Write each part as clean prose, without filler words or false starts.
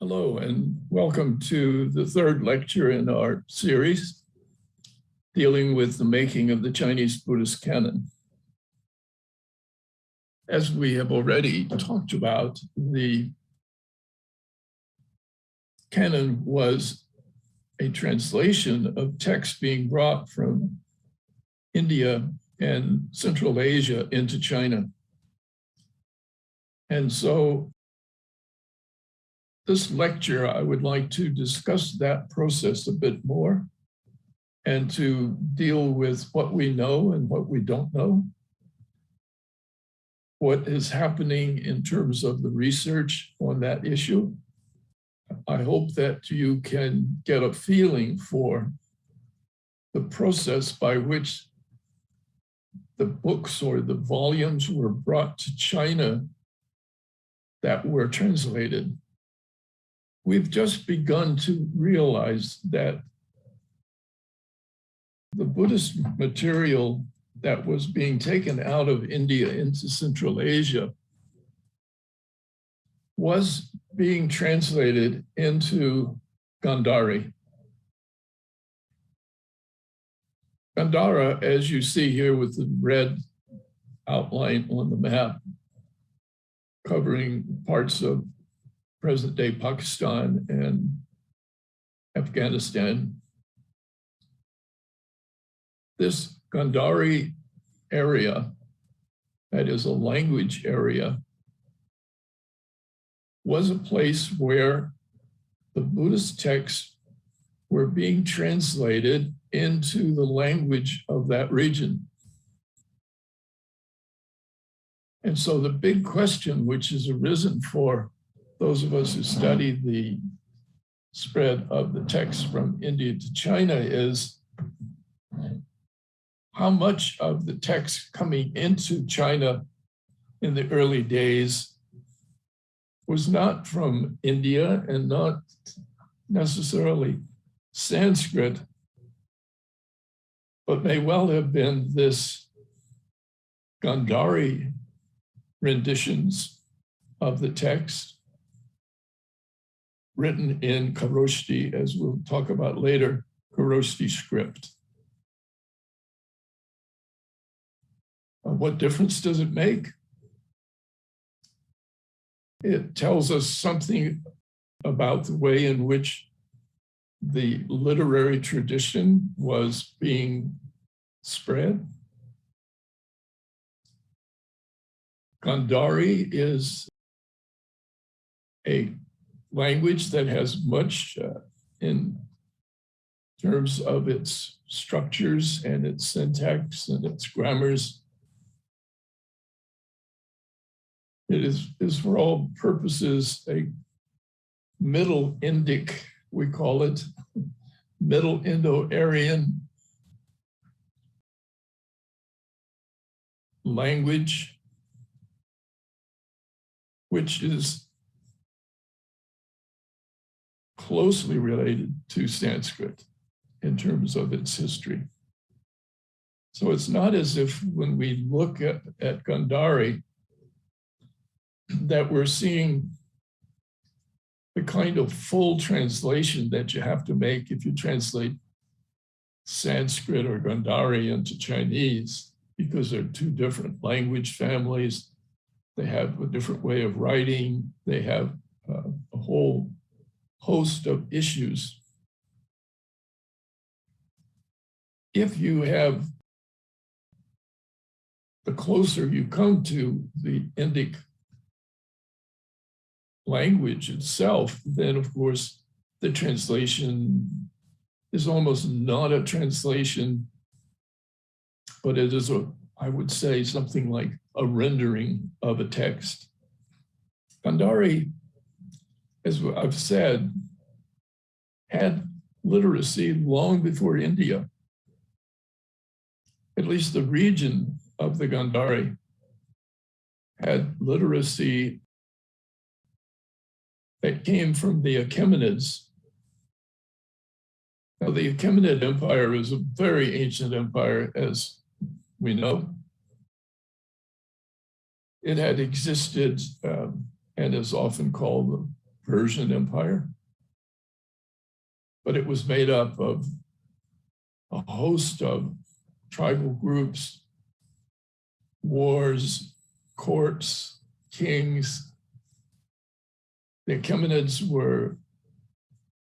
Hello, and welcome to the third lecture in our series dealing with the making of the Chinese Buddhist canon. As we have already talked about, the canon was a translation of texts being brought from India and Central Asia into China. And so this lecture, I would like to discuss that process a bit more and to deal with what we know and what we don't know, what is happening in terms of the research on that issue. I hope that you can get a feeling for the process by which the books or the volumes were brought to China that were translated. We've just begun to realize that the Buddhist material that was being taken out of India into Central Asia was being translated into Gandhari. Gandhara, as you see here with the red outline on the map, covering parts of present-day Pakistan and Afghanistan. This Gandhari area, that is a language area, was a place where the Buddhist texts were being translated into the language of that region. And so the big question which has arisen for those of us who study the spread of the text from India to China is how much of the text coming into China in the early days was not from India and not necessarily Sanskrit, but may well have been this Gandhari renditions of the text written in Kharoshthi, as we'll talk about later, Kharoshthi script. What difference does it make? It tells us something about the way in which the literary tradition was being spread. Gandhari is a language that has much in terms of its structures and its syntax and its grammars. It is for all purposes a Middle Indic, we call it, Middle Indo-Aryan language, which is closely related to Sanskrit in terms of its history. So it's not as if when we look at Gandhari that we're seeing the kind of full translation that you have to make if you translate Sanskrit or Gandhari into Chinese, because they're two different language families. They have a different way of writing. They have a whole host of issues. If you have, the closer you come to the Indic language itself, then of course the translation is almost not a translation, but it is I would say something like a rendering of a text. Gandhari, as I've said, had literacy long before India. At least the region of the Gandhari had literacy that came from the Achaemenids. Now, the Achaemenid Empire is a very ancient empire, as we know. It had existed and is often called Persian Empire, but it was made up of a host of tribal groups, wars, courts, kings. The Achaemenids were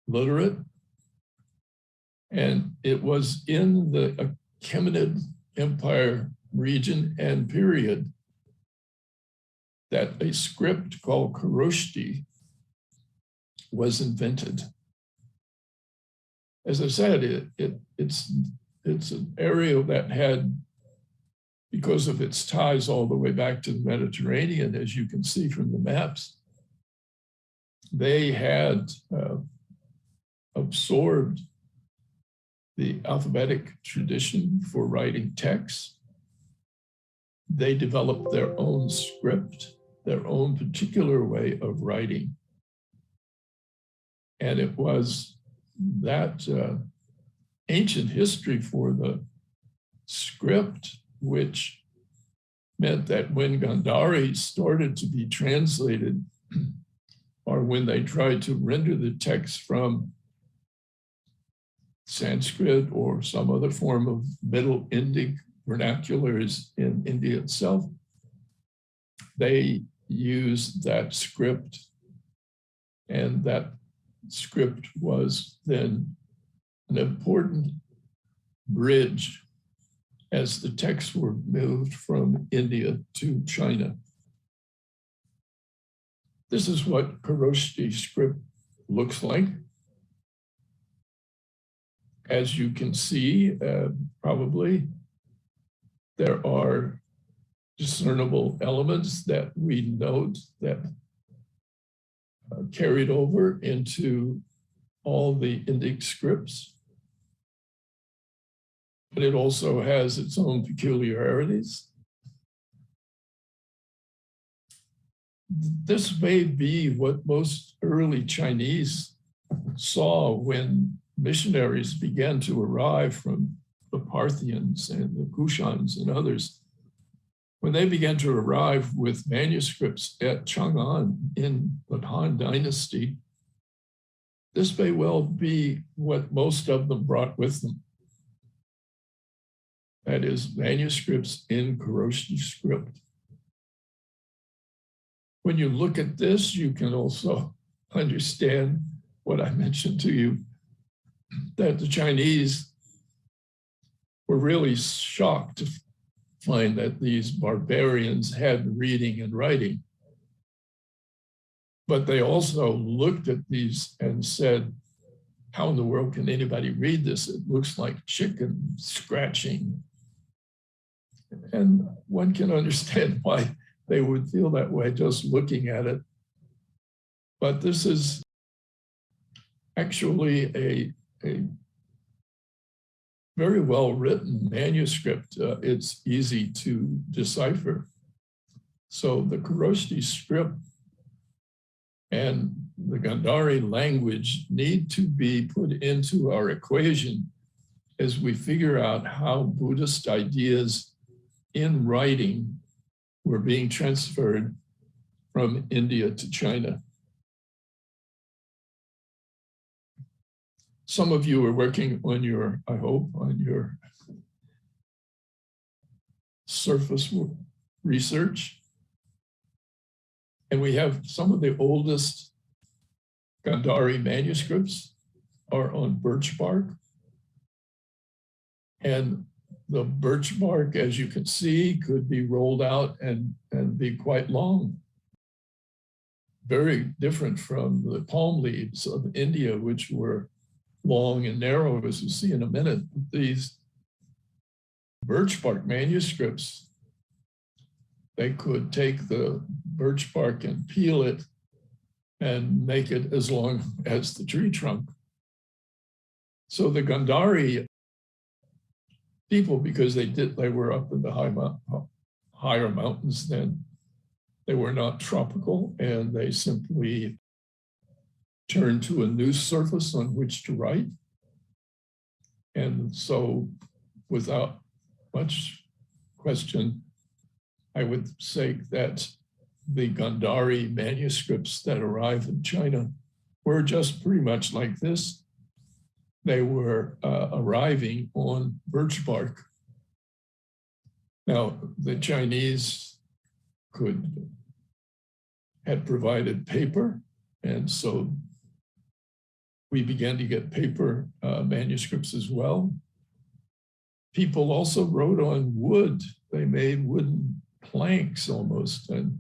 literate, and it was in the Achaemenid Empire region and period that a script called Kharoshthi was invented. As I said, it's an area that had, because of its ties all the way back to the Mediterranean, as you can see from the maps, they had absorbed the alphabetic tradition for writing texts. They developed their own script, their own particular way of writing. And it was that ancient history for the script, which meant that when Gandhari started to be translated, or when they tried to render the text from Sanskrit or some other form of Middle Indic vernaculars in India itself, they used that script, and that script was then an important bridge as the texts were moved from India to China. This is what Kharoshthi script looks like. As you can see, probably, there are discernible elements that we note that carried over into all the Indic scripts. But it also has its own peculiarities. This may be what most early Chinese saw when missionaries began to arrive from the Parthians and the Kushans and others. When they began to arrive with manuscripts at Chang'an in the Han Dynasty, this may well be what most of them brought with them. That is, manuscripts in Kharoshthi script. When you look at this, you can also understand what I mentioned to you, that the Chinese were really shocked to find that these barbarians had reading and writing. But they also looked at these and said, how in the world can anybody read this? It looks like chicken scratching. And one can understand why they would feel that way just looking at it. But this is actually a very well-written manuscript. It's easy to decipher. So the Kharoshthi script and the Gandhari language need to be put into our equation as we figure out how Buddhist ideas in writing were being transferred from India to China. Some of you are working on your, I hope, on your surface research. And we have some of the oldest Gandhari manuscripts are on birch bark. And the birch bark, as you can see, could be rolled out and be quite long. Very different from the palm leaves of India, which were long and narrow, as you'll see in a minute. These birch bark manuscripts, they could take the birch bark and peel it and make it as long as the tree trunk. So the Gandhari people, because they were up in the higher mountains then, they were not tropical, and they simply turned to a new surface on which to write. And so without much question, I would say that the Gandhari manuscripts that arrived in China were just pretty much like this. They were arriving on birch bark. Now, the Chinese had provided paper, and so we began to get paper manuscripts as well. People also wrote on wood. They made wooden planks almost and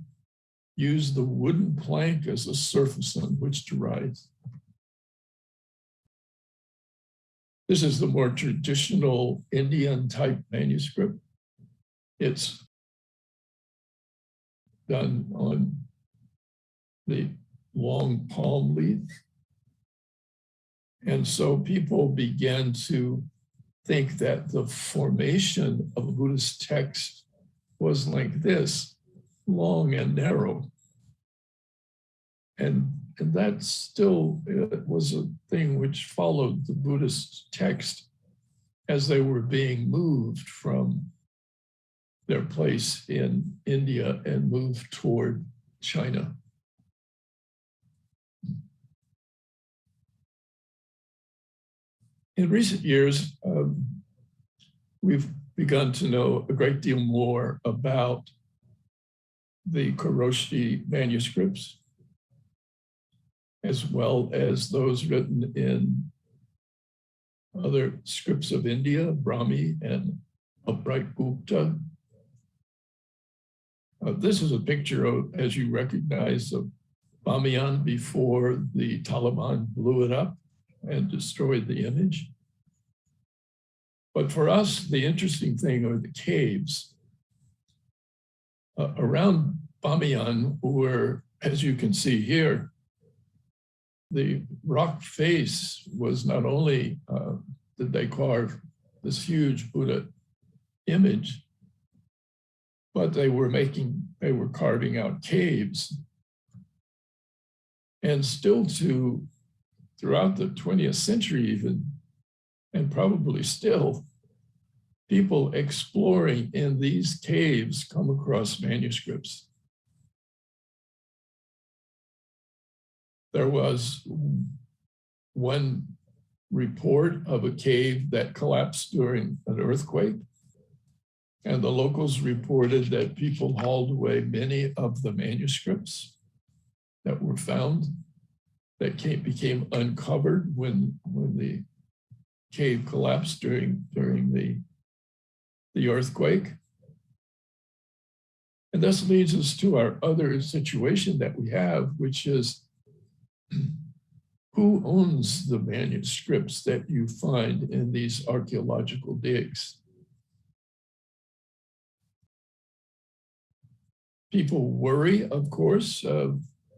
used the wooden plank as a surface on which to write. This is the more traditional Indian type manuscript. It's done on the long palm leaf. And so people began to think that the formation of a Buddhist text was like this, long and narrow. And that still was a thing which followed the Buddhist text as they were being moved from their place in India and moved toward China. In recent years, we've begun to know a great deal more about the Koroshi manuscripts, as well as those written in other scripts of India, Brahmi and upright Gupta. This is a picture of, as you recognize, of Bamiyan before the Taliban blew it up and destroyed the image. But for us, the interesting thing are the caves. Around Bamiyan were, as you can see here, the rock face was not only did they carve this huge Buddha image, but they were carving out caves. And still throughout the 20th century even, and probably still, people exploring in these caves come across manuscripts. There was one report of a cave that collapsed during an earthquake, and the locals reported that people hauled away many of the manuscripts that were found that became uncovered when the cave collapsed during the earthquake. And this leads us to our other situation that we have, which is who owns the manuscripts that you find in these archaeological digs? People worry, of course,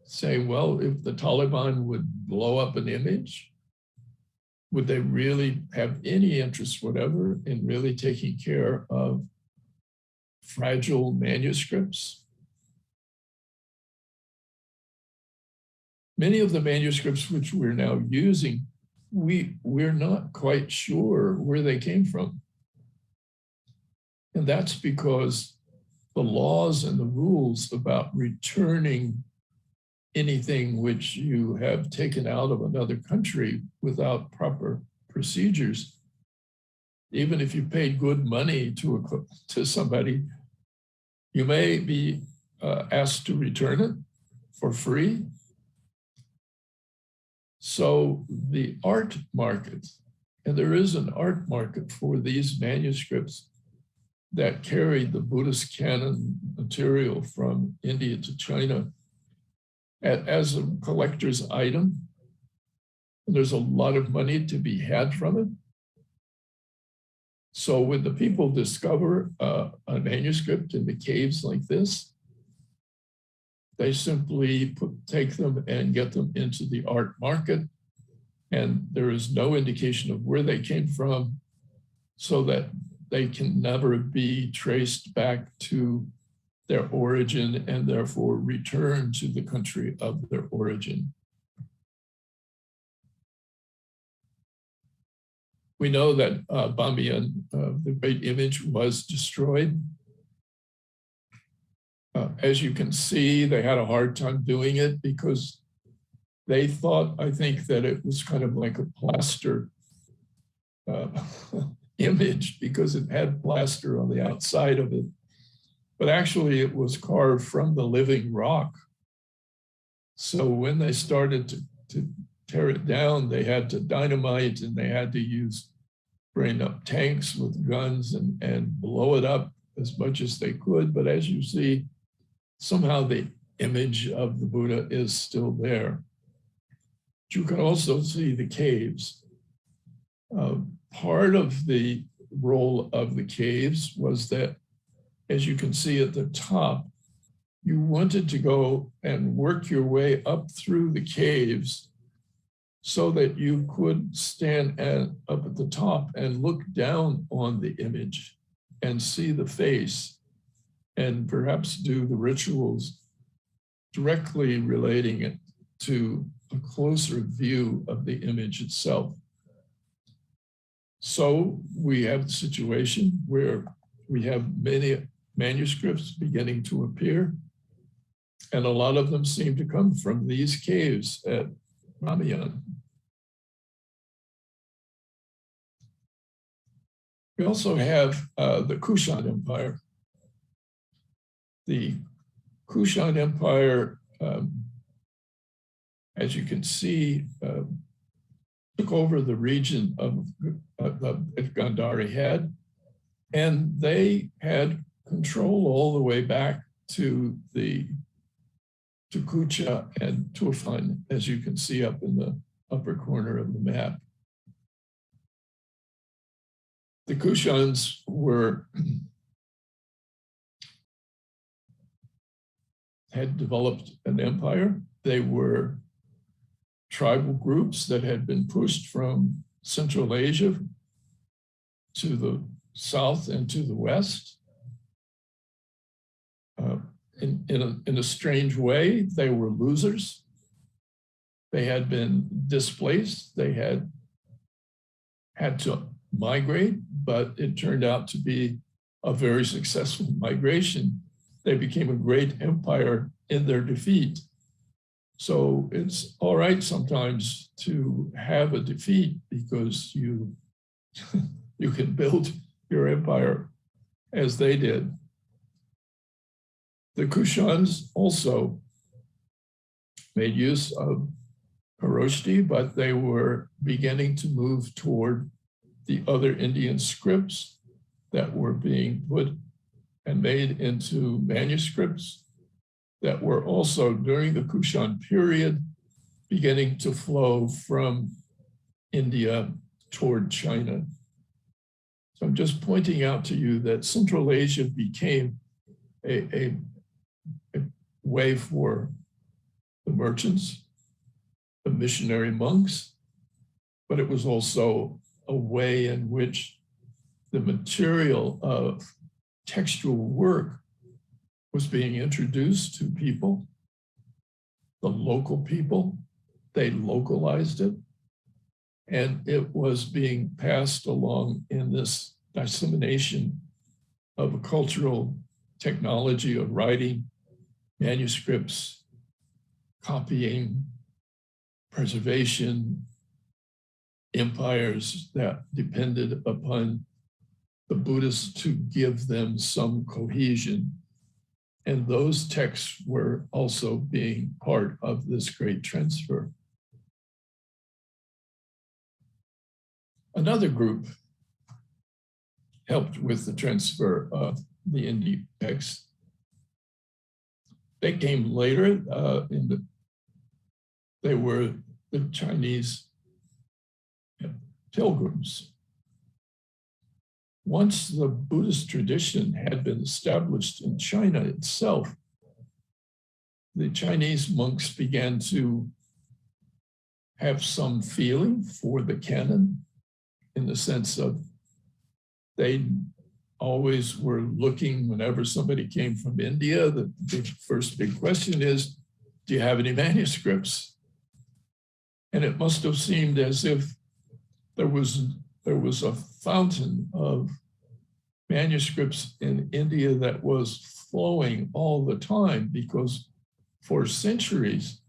saying, well, if the Taliban would blow up an image, would they really have any interest whatever in really taking care of fragile manuscripts? Many of the manuscripts which we're now using, we're not quite sure where they came from. And that's because the laws and the rules about returning anything which you have taken out of another country without proper procedures, even if you paid good money to somebody, you may be asked to return it for free. So the art market, and there is an art market for these manuscripts that carried the Buddhist canon material from India to China as a collector's item. And there's a lot of money to be had from it. So when the people discover a manuscript in the caves like this, they simply take them and get them into the art market. And there is no indication of where they came from, so that they can never be traced back to their origin and therefore return to the country of their origin. We know that Bamiyan, the great image, was destroyed. As you can see, they had a hard time doing it because they thought, I think, that it was kind of like a plaster image because it had plaster on the outside of it. But actually, it was carved from the living rock. So when they started to tear it down, they had to dynamite and they had to bring up tanks with guns and blow it up as much as they could. But as you see, somehow the image of the Buddha is still there. You can also see the caves. Part of the role of the caves was that, as you can see at the top, you wanted to go and work your way up through the caves so that you could stand up at the top and look down on the image and see the face and perhaps do the rituals directly relating it to a closer view of the image itself. So we have the situation where we have many manuscripts beginning to appear, and a lot of them seem to come from these caves at Ramyan. We also have the Kushan Empire. The Kushan Empire, as you can see, took over the region that Gandhari had, and they had control all the way back to Kucha and Turfan, as you can see up in the upper corner of the map. The Kushans had developed an empire. They were tribal groups that had been pushed from Central Asia to the south and to the west. In a strange way, they were losers. They had been displaced. They had to migrate, but it turned out to be a very successful migration. They became a great empire in their defeat. So it's all right sometimes to have a defeat because you can build your empire as they did. The Kushans also made use of Kharoshthi, but they were beginning to move toward the other Indian scripts that were being put and made into manuscripts that were also, during the Kushan period, beginning to flow from India toward China. So I'm just pointing out to you that Central Asia became a way for the merchants, the missionary monks, but it was also a way in which the material of textual work was being introduced to people, the local people. They localized it, and it was being passed along in this dissemination of a cultural technology of writing, manuscripts, copying, preservation, empires that depended upon the Buddhists to give them some cohesion. And those texts were also being part of this great transfer. Another group helped with the transfer of the Indian texts. They came later. They were the Chinese pilgrims. Once the Buddhist tradition had been established in China itself, the Chinese monks began to have some feeling for the canon, in the sense of they always were looking, whenever somebody came from India, the first big question is, do you have any manuscripts? And it must have seemed as if there was a fountain of manuscripts in India that was flowing all the time, because for centuries,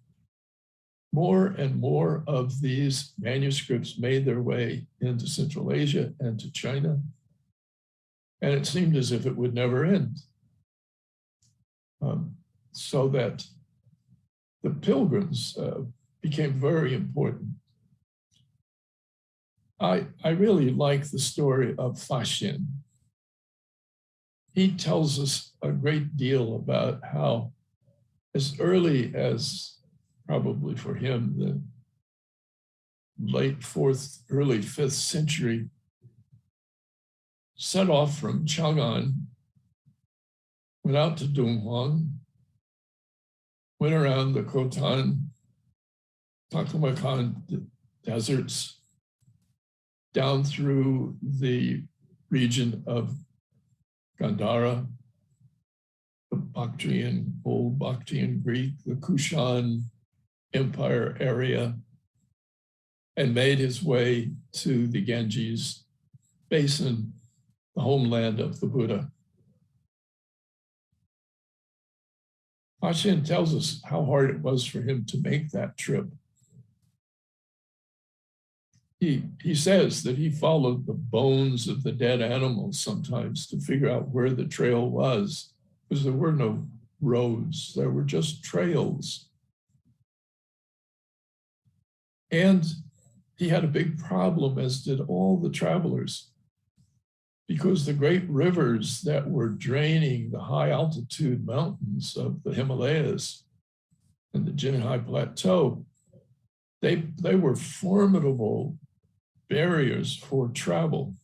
more and more of these manuscripts made their way into Central Asia and to China. And it seemed as if it would never end. So that the pilgrims became very important. I really like the story of Faxian. He tells us a great deal about how, as early as probably for him, the late 4th, early 5th century, set off from Chang'an, went out to Dunhuang, went around the Khotan, Taklamakan deserts, down through the region of Gandhara, the Bactrian, old Bactrian Greek, the Kushan Empire area, and made his way to the Ganges Basin, the homeland of the Buddha. Faxian tells us how hard it was for him to make that trip. He says that he followed the bones of the dead animals sometimes to figure out where the trail was, because there were no roads, there were just trails. And he had a big problem, as did all the travelers, because the great rivers that were draining the high altitude mountains of the Himalayas and the Jinhai Plateau, they were formidable barriers for travel.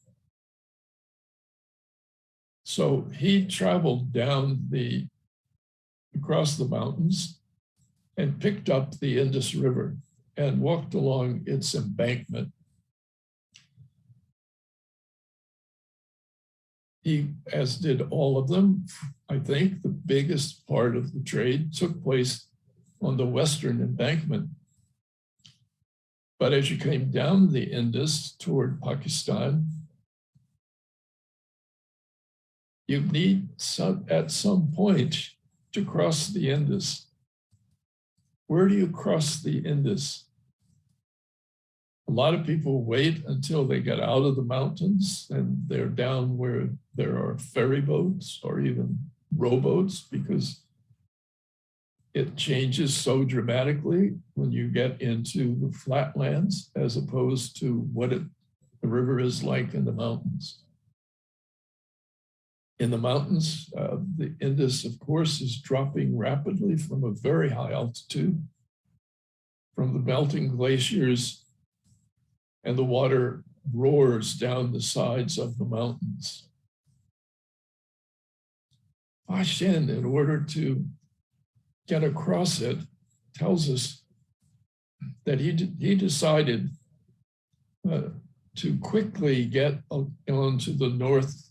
So he traveled across the mountains and picked up the Indus River and walked along its embankment. He, as did all of them, I think the biggest part of the trade took place on the western embankment. But as you came down the Indus toward Pakistan, you need at some point to cross the Indus. Where do you cross the Indus? A lot of people wait until they get out of the mountains and they're down where there are ferry boats or even rowboats, because it changes so dramatically when you get into the flatlands as opposed to what the river is like in the mountains. In the mountains, the Indus, of course, is dropping rapidly from a very high altitude, from the melting glaciers, and the water roars down the sides of the mountains. Faxian, in order to get across it, tells us that he decided to quickly get onto the north.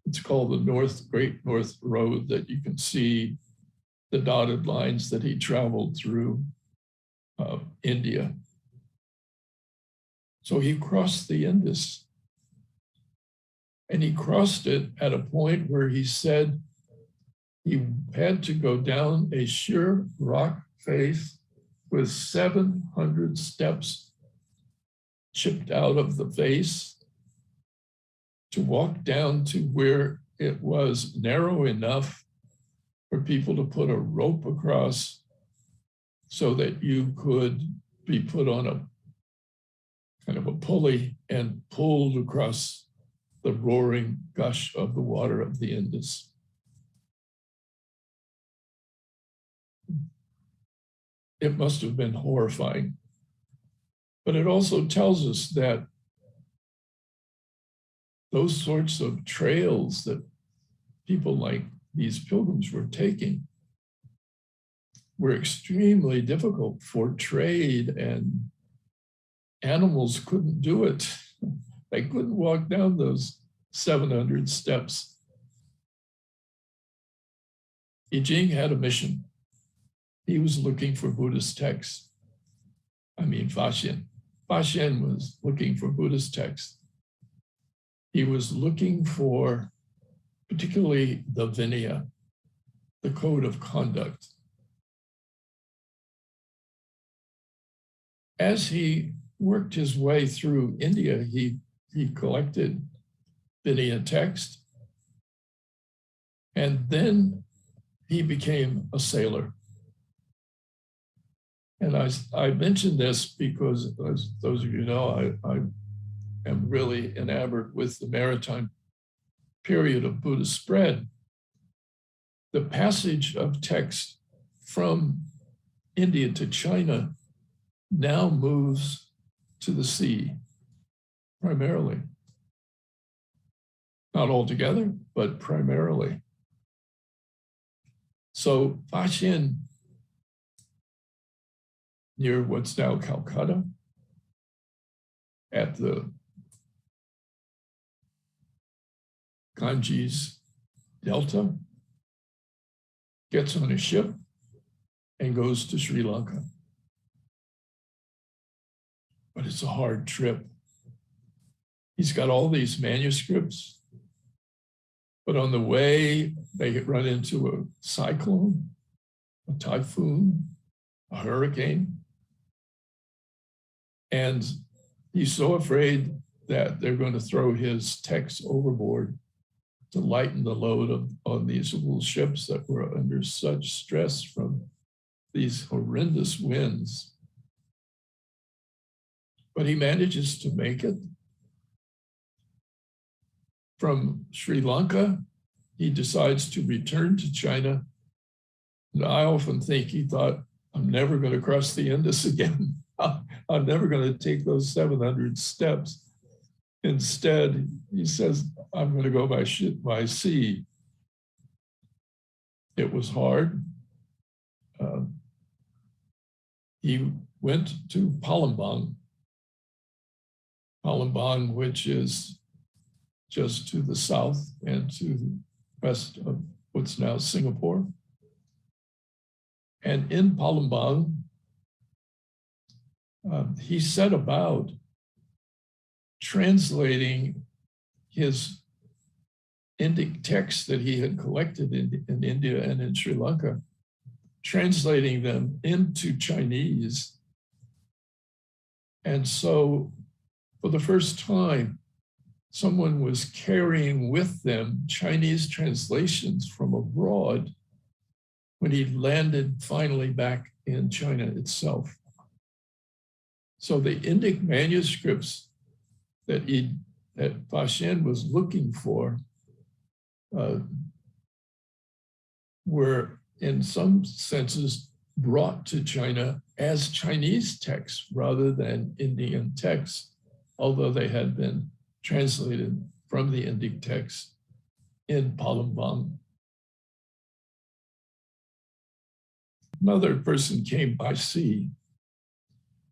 It's called the Great North Road, that you can see the dotted lines that he traveled through India. So he crossed the Indus, and he crossed it at a point where he said he had to go down a sheer rock face with 700 steps chipped out of the face to walk down to where it was narrow enough for people to put a rope across so that you could be put on a kind of a pulley and pulled across the roaring gush of the water of the Indus. It must have been horrifying. But it also tells us that those sorts of trails that people like these pilgrims were taking were extremely difficult for trade, and animals couldn't do it. They couldn't walk down those 700 steps. I Ching had a mission. He was looking for Buddhist texts. Faxian. Faxian was looking for Buddhist texts. He was looking for particularly the Vinaya, the code of conduct. As he worked his way through India, he collected Vinaya text, and then he became a sailor. And I mentioned this because, as those of you know, I am really enamored with the maritime period of Buddhist spread. The passage of text from India to China now moves to the sea, primarily. Not altogether, but primarily. So Faxian, near what's now Calcutta, at the Ganges Delta, gets on a ship and goes to Sri Lanka. But it's a hard trip. He's got all these manuscripts, but on the way, they run into a cyclone, a typhoon, a hurricane. And he's so afraid that they're going to throw his text overboard to lighten the load on these little ships that were under such stress from these horrendous winds. But he manages to make it. From Sri Lanka, he decides to return to China. And I often think he thought, I'm never going to cross the Indus again. I'm never going to take those 700 steps. Instead, he says, I'm going to go by sea. It was hard. He went to Palembang, which is just to the south and to the west of what's now Singapore. And in Palembang, he set about translating his Indic texts that he had collected in India and in Sri Lanka, translating them into Chinese. And so for the first time, someone was carrying with them Chinese translations from abroad when he landed finally back in China itself. So the Indic manuscripts that Faxian was looking for were in some senses brought to China as Chinese texts rather than Indian texts, although they had been translated from the Indic text in Palembang. Another person came by sea.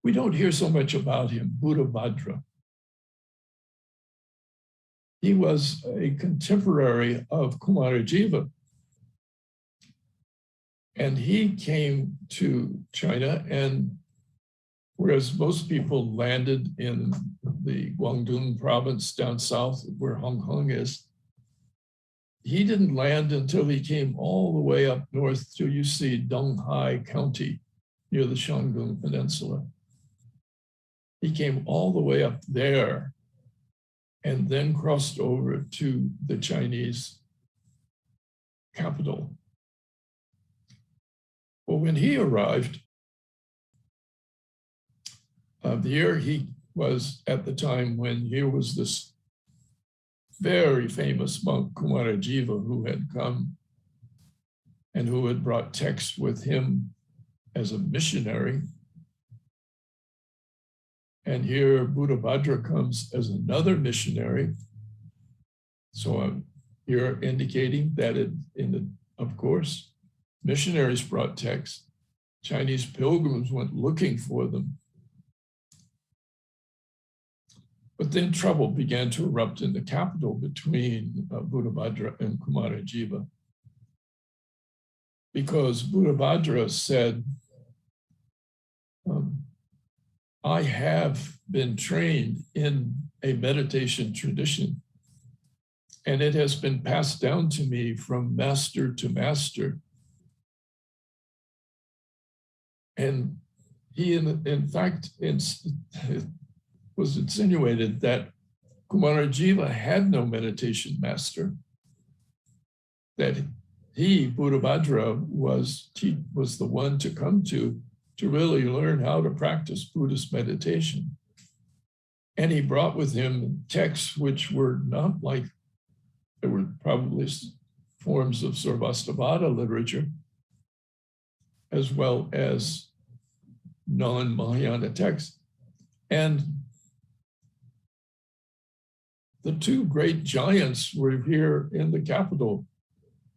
We don't hear so much about him, Buddhabhadra. He was a contemporary of Kumarajiva. And he came to China, and whereas most people landed in the Guangdong province down south where Hong Kong is, he didn't land until he came all the way up north till you see Donghai County near the Shantung Peninsula. He came all the way up there and then crossed over to the Chinese capital. Well, when he arrived, the year he was at the time when here was this very famous monk, Kumarajiva, who had come and who had brought text with him as a missionary. And here Buddhabhadra comes as another missionary. So I'm here indicating that of course, missionaries brought text. Chinese pilgrims went looking for them. But then trouble began to erupt in the capital between Buddhabhadra and Kumarajiva. Because Buddhabhadra said, I have been trained in a meditation tradition, And it has been passed down to me from master to master. And he, in fact, it was insinuated that Kumarajiva had no meditation master, that he, Buddhabhadra, was the one to come to really learn how to practice Buddhist meditation. And he brought with him texts which were not like, they were probably forms of Sarvastivada literature, as well as non-Mahayana texts. And the two great giants were here in the capital,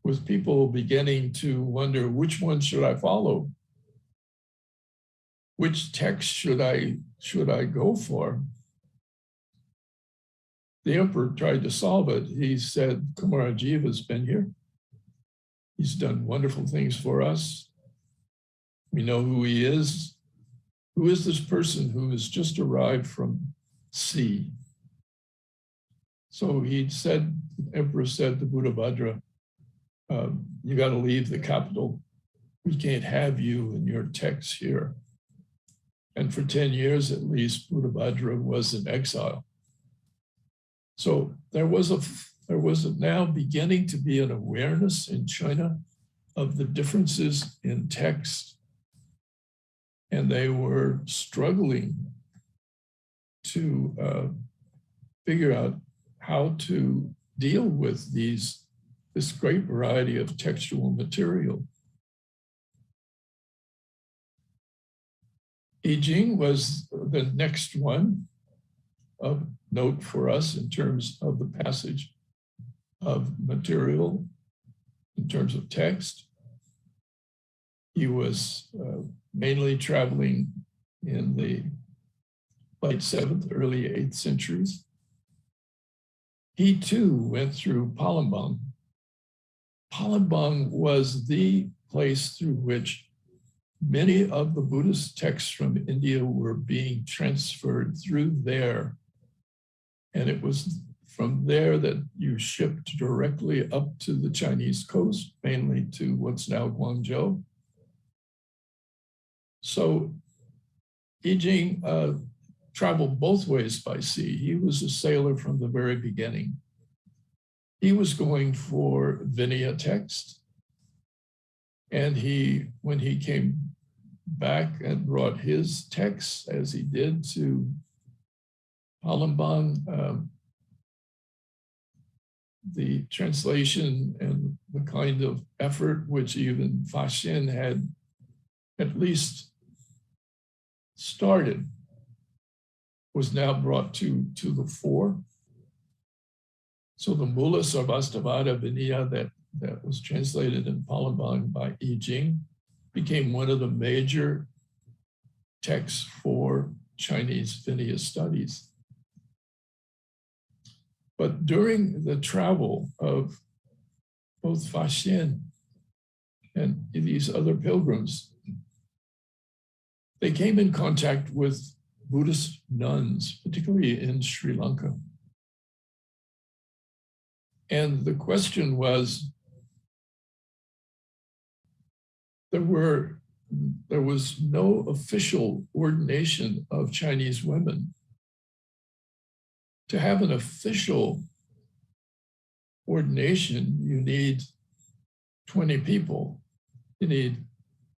with people beginning to wonder, which one should I follow? Which text should I go for? The emperor tried to solve it. He said, Kumarajiva has been here. He's done wonderful things for us. We know who he is. Who is this person who has just arrived from sea? So he said, the emperor said to Buddhabhadra, you got to leave the capital. We can't have you and your texts here. And for 10 years at least, Buddhabhadra was in exile. So there was now beginning to be an awareness in China of the differences in text. And they were struggling to figure out how to deal with this great variety of textual material. I Ching was the next one of note for us in terms of the passage of material, in terms of text. He was mainly traveling in the late 7th, early 8th centuries. He too went through Palembang. Palembang was the place through which many of the Buddhist texts from India were being transferred through there. And it was from there that you shipped directly up to the Chinese coast, mainly to what's now Guangzhou. So I Ching traveled both ways by sea. He was a sailor from the very beginning. He was going for Vinaya text. And when he came back and brought his texts, as he did to Palembang, the translation and the kind of effort which even Faxian had at least started was now brought to the fore. So the Mula Sarvastivada Vinaya that was translated in Palembang by I Ching became one of the major texts for Chinese Vinaya studies. But during the travel of both Faxian and these other pilgrims, they came in contact with Buddhist nuns, particularly in Sri Lanka. And the question was, there was no official ordination of Chinese women. To have an official ordination, you need 20 people. You need,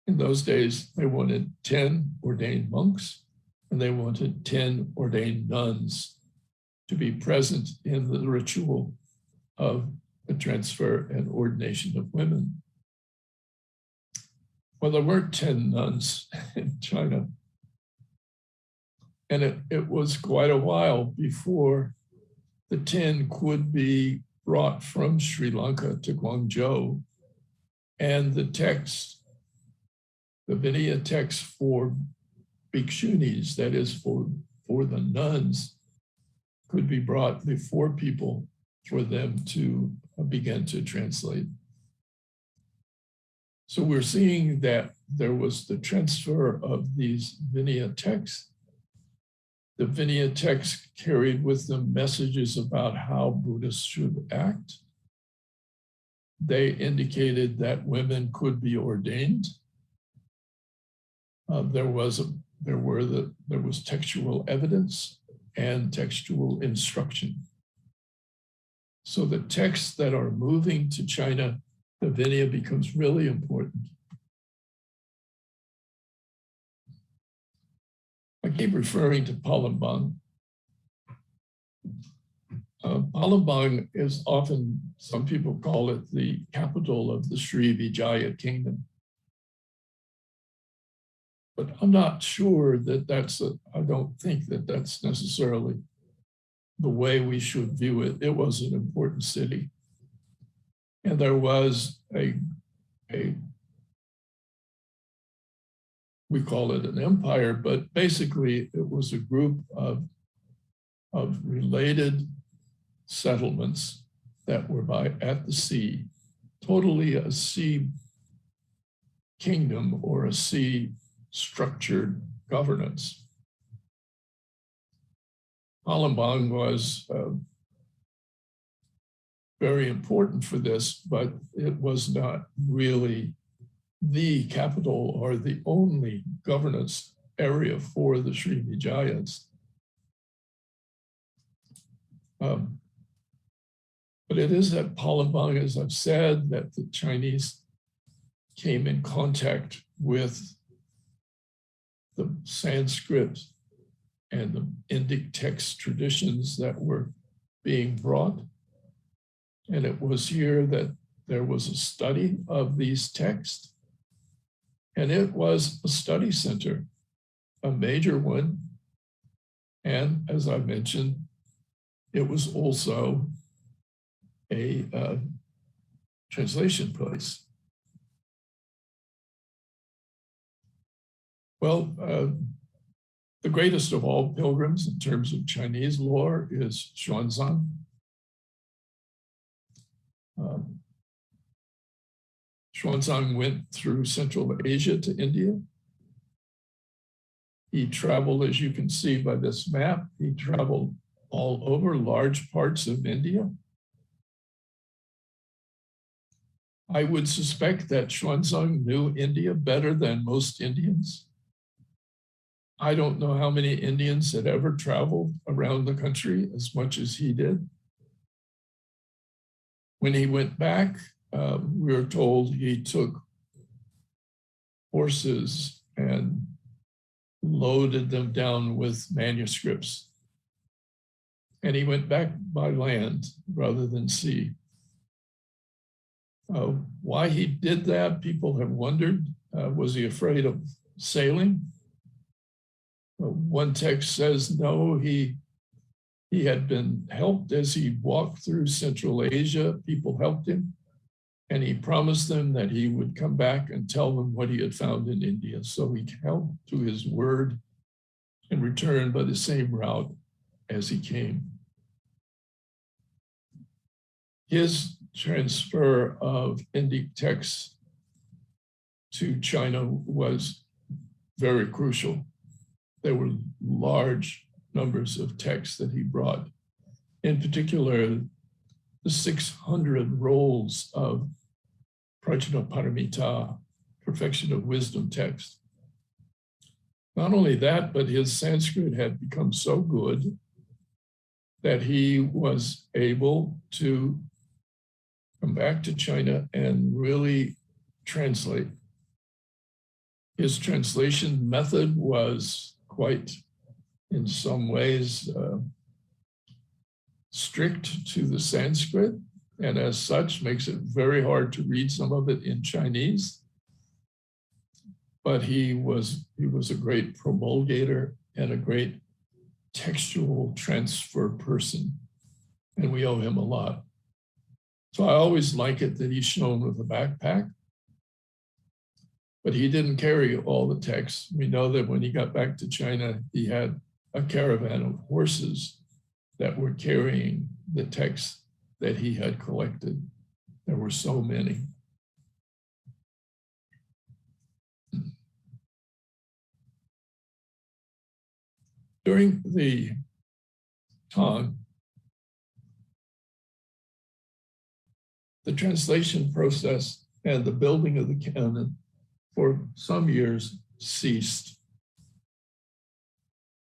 in those days, they wanted 10 ordained monks, and they wanted 10 ordained nuns to be present in the ritual of the transfer and ordination of women. Well, there weren't 10 nuns in China. And it was quite a while before the 10 could be brought from Sri Lanka to Guangzhou. And the text, the Vinaya text for bhikshunis, that is for the nuns, could be brought before people for them to begin to translate. So we're seeing that there was the transfer of these Vinaya texts. The Vinaya texts carried with them messages about how Buddhists should act. They indicated that women could be ordained. There was textual evidence and textual instruction. So the texts that are moving to China, the Vinaya becomes really important. I keep referring to Palembang. Palembang is often, some people call it the capital of the Sri Vijaya kingdom. But I'm not sure that I don't think that that's necessarily the way we should view it. It was an important city. And there was we call it an empire, but basically it was a group of related settlements that were at the sea, totally a sea kingdom or a sea structured governance. Palembang was very important for this, but it was not really the capital or the only governance area for the Srivijayas. But it is at Palembang, as I've said, that the Chinese came in contact with the Sanskrit and the Indic text traditions that were being brought. And it was here that there was a study of these texts. And it was a study center, a major one. And as I mentioned, it was also a translation place. Well, the greatest of all pilgrims in terms of Chinese lore is Xuanzang. Xuanzang went through Central Asia to India. He traveled, as you can see by this map, he traveled all over large parts of India. I would suspect that Xuanzang knew India better than most Indians. I don't know how many Indians had ever traveled around the country as much as he did. When he went back, we were told he took horses and loaded them down with manuscripts. And he went back by land rather than sea. Why he did that, people have wondered. Was he afraid of sailing? One text says, no, he had been helped as he walked through Central Asia. People helped him. And he promised them that he would come back and tell them what he had found in India. So he held to his word and returned by the same route as he came. His transfer of Indic texts to China was very crucial. There were large numbers of texts that he brought. In particular, the 600 rolls of Prajnaparamita, perfection of wisdom text. Not only that, but his Sanskrit had become so good that he was able to come back to China and really translate. His translation method was quite, in some ways, strict to the Sanskrit, and as such makes it very hard to read some of it in Chinese. But he was a great promulgator and a great textual transfer person, and we owe him a lot. So I always like it that he's shown with a backpack, but he didn't carry all the texts. We know that when he got back to China, he had a caravan of horses that were carrying the texts that he had collected. There were so many. During the Tang, the translation process and the building of the canon for some years ceased.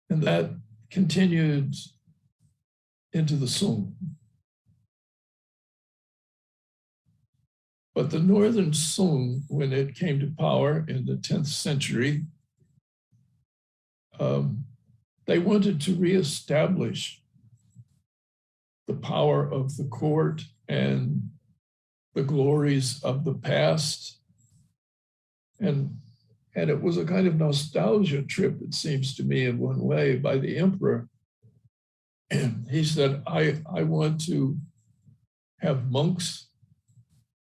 And that continued into the Song. But the Northern Song, when it came to power in the 10th century, they wanted to reestablish the power of the court and the glories of the past. And it was a kind of nostalgia trip, it seems to me, in one way, by the emperor. And he said, I want to have monks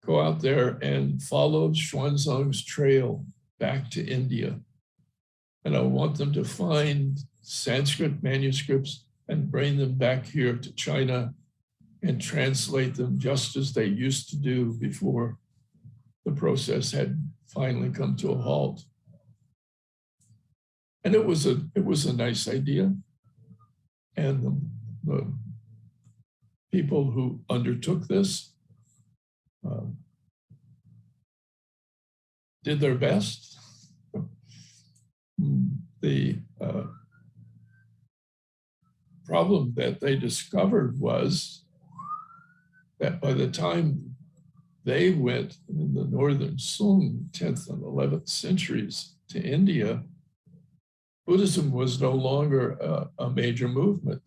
go out there and follow Xuanzang's trail back to India. And I want them to find Sanskrit manuscripts and bring them back here to China and translate them just as they used to do before the process had finally come to a halt. And it was a nice idea. And the people who undertook this did their best. The problem that they discovered was that by the time they went in the Northern Song, 10th and 11th centuries to India, Buddhism was no longer a major movement.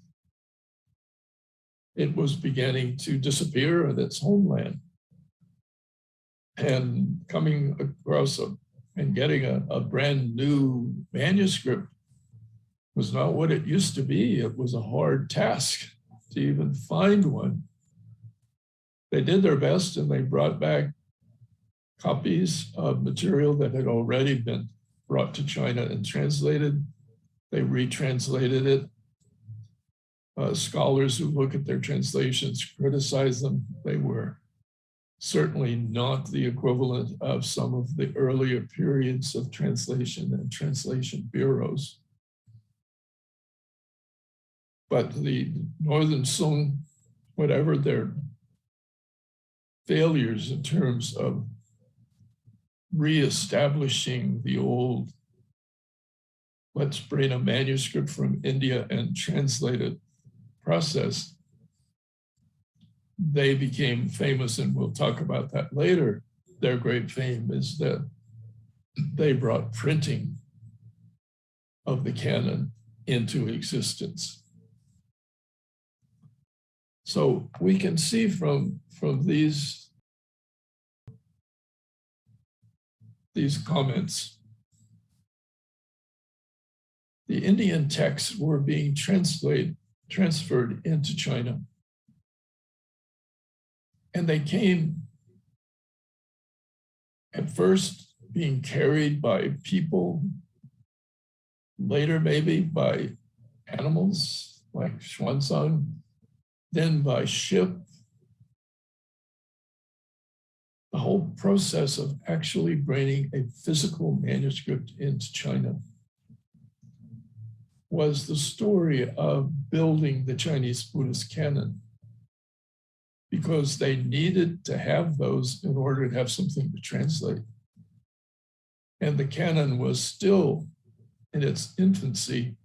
It was beginning to disappear in its homeland. And coming across and getting a brand new manuscript was not what it used to be. It was a hard task to even find one. They did their best and they brought back copies of material that had already been brought to China and translated. They retranslated it. Scholars who look at their translations criticize them. They were certainly not the equivalent of some of the earlier periods of translation and translation bureaus. But the Northern Song, whatever their failures in terms of reestablishing the old, let's bring a manuscript from India and translate it process, they became famous, and we'll talk about that later. Their great fame is that they brought printing of the canon into existence. So we can see from these comments, the Indian texts were being transferred into China. And they came at first being carried by people, later maybe by animals like Xuanzang, then by ship. The whole process of actually bringing a physical manuscript into China was the story of building the Chinese Buddhist canon, because they needed to have those in order to have something to translate. And the canon was still in its infancy.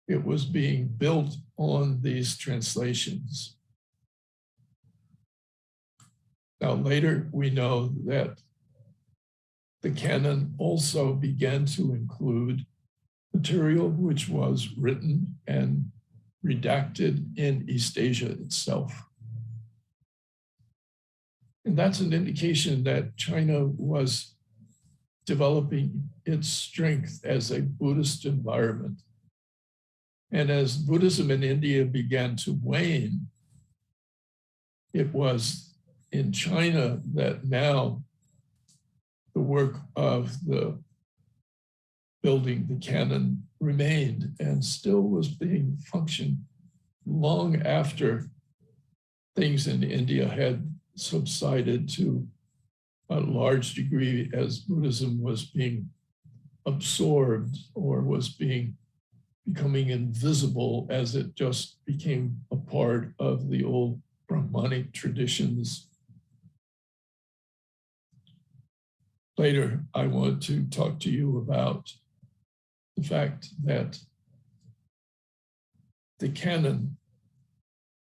It was being built on these translations. Now, later we know that the canon also began to include material which was written and redacted in East Asia itself. And that's an indication that China was developing its strength as a Buddhist environment. And as Buddhism in India began to wane, it was in China that now the work of the building the canon remained and still was being functioned long after things in India had subsided to a large degree as Buddhism was being absorbed or was being becoming invisible as it just became a part of the old Brahmanic traditions. Later, I want to talk to you about the fact that the canon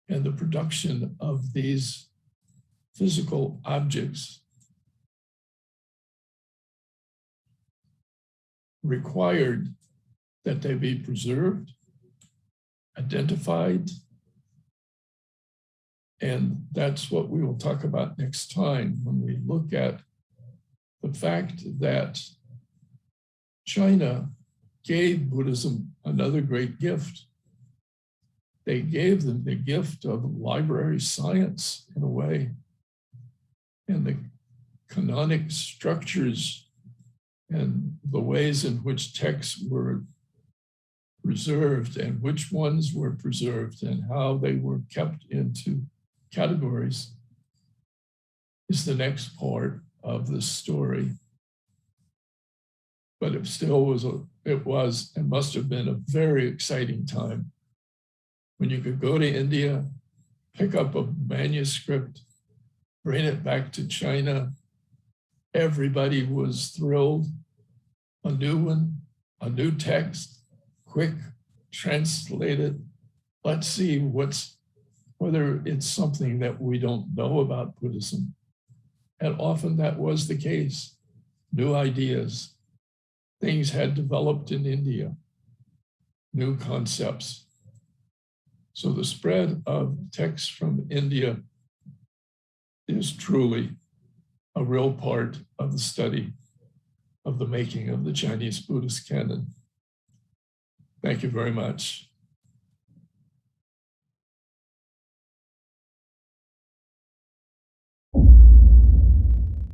and the production of these physical objects required that they be preserved, identified, and that's what we will talk about next time when we look at the fact that China gave Buddhism another great gift. They gave them the gift of library science in a way, and the canonic structures and the ways in which texts were preserved and which ones were preserved and how they were kept into categories is the next part of the story. But it still was, it was and must have been a very exciting time when you could go to India, pick up a manuscript, bring it back to China. Everybody was thrilled. A new one, a new text, quick, translated. Let's see whether it's something that we don't know about Buddhism. And often that was the case. New ideas, things had developed in India, new concepts. So the spread of texts from India is truly a real part of the study of the making of the Chinese Buddhist canon. Thank you very much.